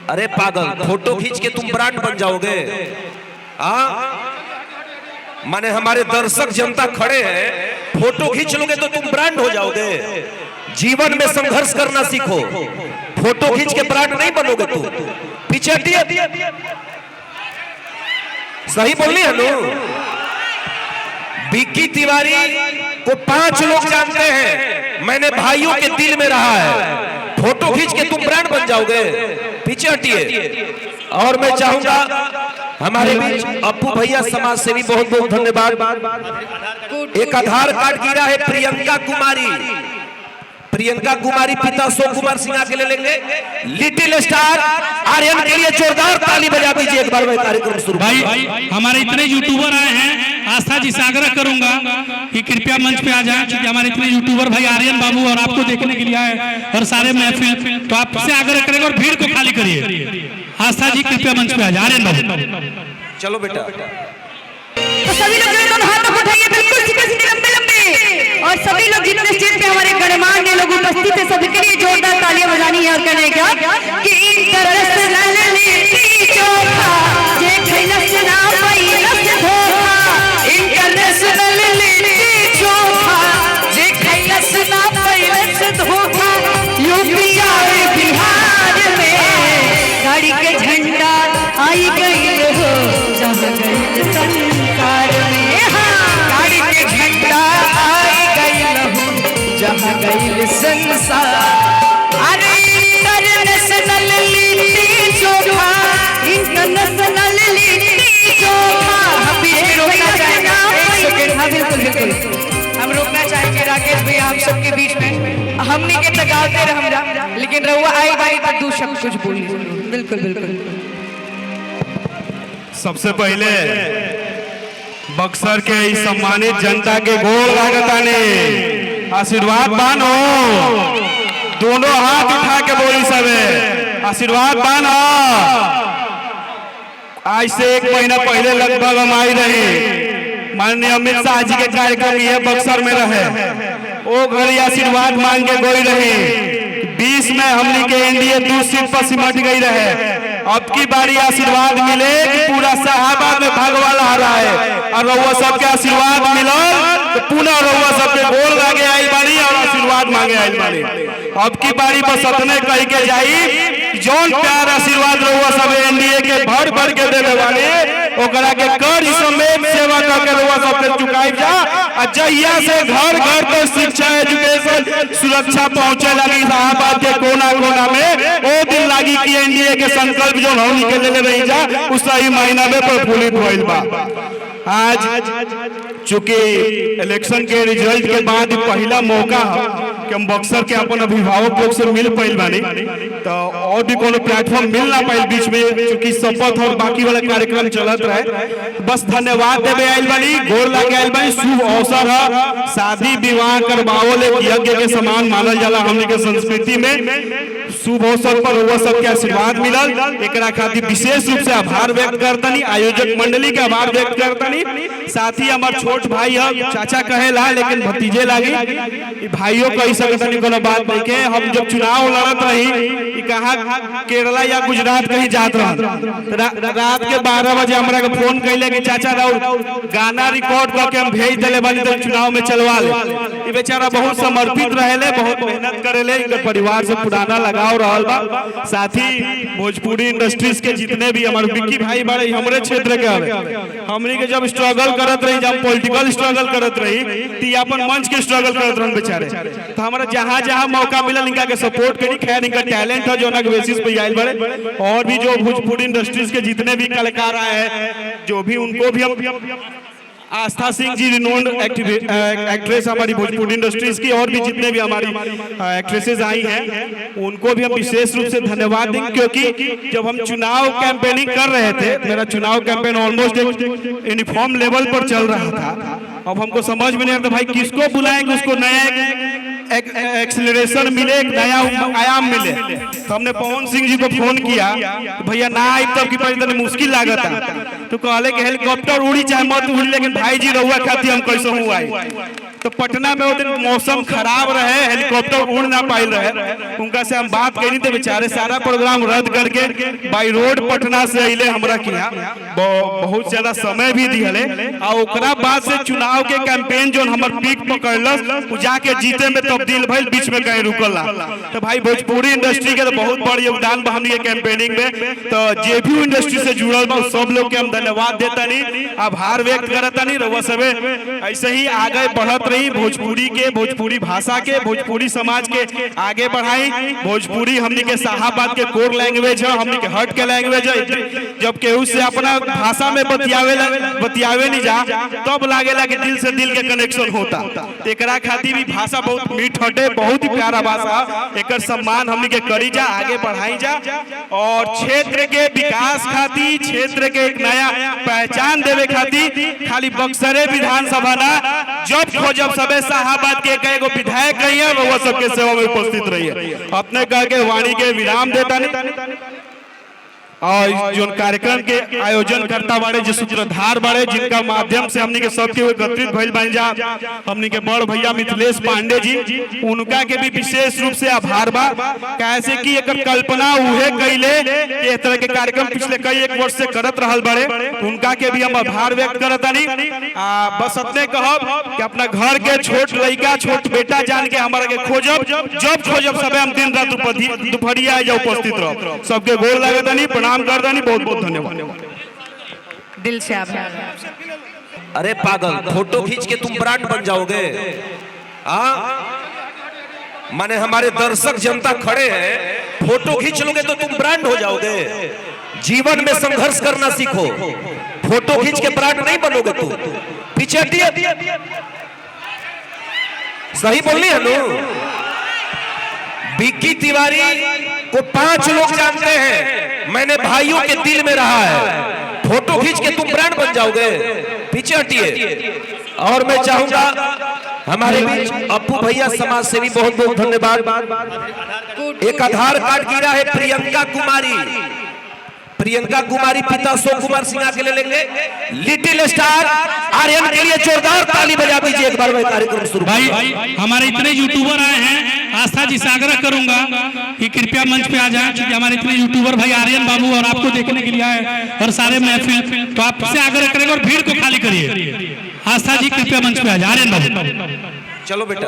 अरे पागल, फोटो खींच के तुम ब्रांड बन जाओगे? माने हमारे दर्शक जनता खड़े हैं, फोटो खींच लोगे तो तुम ब्रांड हो जाओगे? जीवन में संघर्ष करना सीखो, फोटो खींच के ब्रांड नहीं बनोगे तुम। पीछे हटिए, सही बोलनी है नो? विक्की तिवारी को 5 लोग जानते हैं, मैंने भाइयों के दिल में रहा है। फोटो खींच के तुम ब्रांड बन जाओगे? पीछे हटिए। और मैं चाहूंगा हमारे बीच अप्पू भैया समाज सेवी, बहुत बहुत धन्यवाद। एक आधार कार्ड गिरा है प्रियंका कुमारी, प्रियंका कुमारी पिता अशोक कुमार सिन्हा के लिए लेंगे। लिटिल स्टार आर्यन के लिए जोरदार ताली बजा दीजिए एक बार। कार्यक्रम शुरू। भाई हमारे इतने यूट्यूबर आए हैं, आस्था जी से आग्रह करूंगा कि कृपया मंच पे आ जाएं, क्योंकि हमारे इतने यूट्यूबर भाई आर्यन बाबू और आपको देखने के लिए आए और सारे महफिल, तो आपसे आग्रह करेंगे और भीड़ को खाली करिए। आस्था जी कृपया मंच पे आ जाए। आर्यन बाबू चलो बेटा। तो सभी लोग दोनों हाथ उठाइए, बिल्कुल सीधे सीधे लंबे लंबे। और सभी लोग जितने स्टेज पे हमारे गणमान्य लोग उपस्थित है, सबके लिए जोरदार तालियां बजानी है और कहने क्या कि इंटरनेशनल लिट्टी चोखा जे खैलस ना पैलस धोखा, इंटरनेशनल लिट्टी चोखा जे खैलस ना पैलस धोखा। यूपी और बिहार में गाड़ी के झंडा आई गई हो, जहाँ गई संसार में, गाड़ी के झंडा आई गई हो, जहाँ गई संसार। अरे इंटरनेशनल लिट्टी चोखा, इंटरनेशनल लिट्टी चोखा। हम बीच में रोकना चाहेंगे, एक सेकंड। हाँ बिल्कुल बिल्कुल, हम रोकना चाहेंगे राकेश भैया, हम सबके बीच में हमने के तगावते रहमरा, लेकिन रहुआ आई बाई पर दू शब्द कुछ बोली। बिल्कुल बिल्कुल। सबसे पहले बक्सर के इस सम्मानित जनता के गोड़ लागताने आशीर्वाद बानो, दोनों हाथ उठा के बोली सबे आशीर्वाद बानो। आज से 1 महीना पहले लगभग हम आई रहे, माननीय अमित शाह जी के कार्यक्रम ये बक्सर में रहे, वो घड़ी आशीर्वाद मांग के गई रहे। 20 में हमने के एनडीए 2 सीट पर सिमट गई रहे। अब की बारी आशीर्वाद मिले कि पूरा सहाबा में भागवा लहरा है, और रउआ सबके आशीर्वाद मिलो तो पुनः रउआ सबके गोल लागे आई बारी और आशीर्वाद मांगे आई बारी। अब की बारी बस अपने कही के जाई, जौन प्यार आशीर्वाद रउआ सब एनडीए के भर भर के देवे वाले, ओकरा के कर समेत सेवा करके रउआ सबके चुकाई जा। जहिया से घर घर पर शिक्षा, एजुकेशन, सुरक्षा पहुंचे लगी साहबाद के कोना कोना में, वो दिन लगी कि एनडीए के संकल्प जो हम निकल ले रही जा उस सही महीना में प्रफुल्लित होइल बा। आज चूंकि इलेक्शन के रिजल्ट के बाद पहला मौका है कि हम बक्सर के अपन अभिभावक लोग से मिल पाइल बानी, तो और भी कोनो प्लेटफॉर्म मिल ना पाइल बीच में, क्योंकि शपथ और बाकी वाला कार्यक्रम चलत रहे। बस धन्यवाद देवे आइल बानी, गोर लागे आइल बानी। शुभ अवसर है, शादी विवाह करवावल एक यज्ञ के समान मानल जाला हमने के संस्कृति में। शुभ अवसर पर हुआ सबके आशीर्वाद मिलल, एकरा खातिर विशेष रूप से आभार व्यक्त करतनी, आयोजक मंडली के आभार व्यक्त करतनी। साथ ही हमार छोट भाई है, चाचा कहेला लेकिन भतीजे लागी, भाइयों कही सकतनी कोनो बात नहीं के। हम जब चुनाव लड़त रही कहा केरला या गुजरात कहीं जात रह, रात के 12 बजे हमरा के फोन कैले कि चाचा राउर गाना रिकॉर्ड करके हम भेज दिले बानी, तो चुनाव में चलवा ले। ये बेचारा बहुत समर्पित रहेले, बहुत मेहनत करेले, इनके परिवार से पुराना लगाव रहल बा। साथ ही भोजपुरी इंडस्ट्रीज के जितने भी हमारे विक्की भाई बड़े हमरे क्षेत्र के हवे, हमनी के जब स्ट्रगल करत रही, जब पॉलिटिकल स्ट्रगल करत रही, ती अपन मंच के स्ट्रगल करत रहन बेचारे। तो हमारा जहां जहां मौका मिलल इनका के सपोर्ट करी। खैर इनका टैलेंट है जो ना बेसिस पे आइल बड़े, और भी जो भोजपुरी इंडस्ट्रीज के जितने भी कलाकार आए हैं, जो भी उनको भी हम आस्था सिंह जी रिनोन्ड एक्ट्रेस हमारी भोजपुरी इंडस्ट्रीज की, और भी जितने भी हमारी एक्ट्रेसेस आई हैं उनको भी हम विशेष रूप से धन्यवाद देंगे, क्योंकि जब हम चुनाव कैंपेनिंग कर रहे थे, मेरा चुनाव कैंपेन ऑलमोस्ट एक यूनिफॉर्म लेवल पर चल रहा था। अब हमको समझ में नहीं आता भाई किसको बुलाएंगे, उसको नया एक्सेलरेशन मिले, एक नया आयाम मिले। तो हमने पवन सिंह जी को फोन किया, तो भैया ना आई तब की पहले मुश्किल लागत है, तो कहले कि हेलीकॉप्टर उड़ी चाहे मत उड़ी, लेकिन भाई जी रहुआ खाती हम कैसे हुआ। तो पटना में वो दिन मौसम खराब रहे, हेलीकॉप्टर उड़ ना पाइल रहे, उनका से हम बात करी थे, बेचारे सारा प्रोग्राम रद्द करके बाई रोड पटना से अले हमरा किया, बहुत ज्यादा समय भी दिहले। और ओकरा बाद से चुनाव के कैंपेन जो हमर पीक पकड़लस उ जाके जीते में तब्दील भइल, बीच में कहीं रुकल ना। तो भाई भोजपुरी इंडस्ट्री के तो बहुत बड़ योगदान बा हमनी के कैंपेनिंग में। तो जे भी इंडस्ट्री से जुड़ल बा सब लोग के हम धन्यवाद देता नहीं, आभार व्यक्त करता नहीं। रउआ सबे ऐसे ही आगे बढ़त रही, भोजपुरी के, भोजपुरी भाषा के, भोजपुरी समाज के आगे बढ़ाई। भोजपुरी हमनी के शाहाबाद के कोर लैंग्वेज है, हमनी के हट के लैंग्वेज है। जब केहू से अपना भाषा में बतियावे नहीं जा तब लागेला कि दिल से दिल के कनेक्शन होता। एकरा खातिर भी भाषा बहुत मीठ हटे, बहुत ही प्यारा भाषा, एकर सम्मान हमनी के करी जा, आगे बढ़ाई जा। और क्षेत्र के विकास खातिर, क्षेत्र के एक नया पहचान देवे खातिर खाली बक्सरे विधानसभा ना, जब खोजब सबे शाहाबाद के एगो विधायक रही है वो सबके सेवा में उपस्थित रही है। अपने कह के वाणी के विराम देता नहीं। और जो कार्यक्रम के आयोजन करता बाड़े, जो सूत्रधार बाड़े, जिनका माध्यम से हमनी के सबके एकत्रित भइल बन जा, हमनी के बड़ भैया मिथिलेश पांडे जी, उनका के भी विशेष रूप से आभार बा। कैसे कि एक कल्पना उहे कैले इस तरह के कार्यक्रम पिछले कई एक वर्ष से करत रहल बाड़े, उनका के भी हम आभार व्यक्त करता नहीं। बस अपने कहब कि अपना घर के छोट लड़का, छोट बेटा जान के हमारा के खोजब, जब खोजब सबे हम दिन रात दोपहरिया उपस्थित रह। सबके गोर लगता नहीं, प्रणाम करता नहीं, बहुत बहुत धन्यवाद, दिल से आभार। अरे पागल, फोटो खींच के तुम ब्रांड बन जाओगे? माने हमारे दर्शक जनता खड़े हैं, फोटो खींच लोगे तो तुम ब्रांड हो जाओगे? जीवन में संघर्ष करना सीखो, फोटो खींच के ब्रांड नहीं बनोगे तुम। पीछे हटिए, सही बोलनी है नो। विक्की तिवारी को 5 लोग जानते हैं, मैंने भाइयों के दिल में रहा है, फोटो खींच के तुम ब्रांड बन जाओगे? पीछे हटिए। और मैं चाहूंगा हमारे बीच अप्पू भैया समाज सेवी, बहुत बहुत धन्यवाद। एक आधार कार्ड गिरा है प्रियंका कुमारी, प्रियंका कुमारी पिता शो कुमार सिन्हा के लिए लेंगे। लिटिल स्टार आर्यन के लिए जोरदार ताली बजा दीजिए एक बार में कार्यक्रम शुरू। भाई हमारे इतने यूट्यूबर आए हैं, आस्था जी से आग्रह करूंगा कि कृपया मंच पे आ जाएं, क्योंकि हमारे इतने यूट्यूबर भाई आर्यन बाबू और आपको देखने के लिए आए और सारे महफिल, तो आपसे आग्रह करेंगे और भीड़ को खाली करिए। आस्था जी कृपया मंच पे आ जाए। आर्यन बाबू चलो बेटा।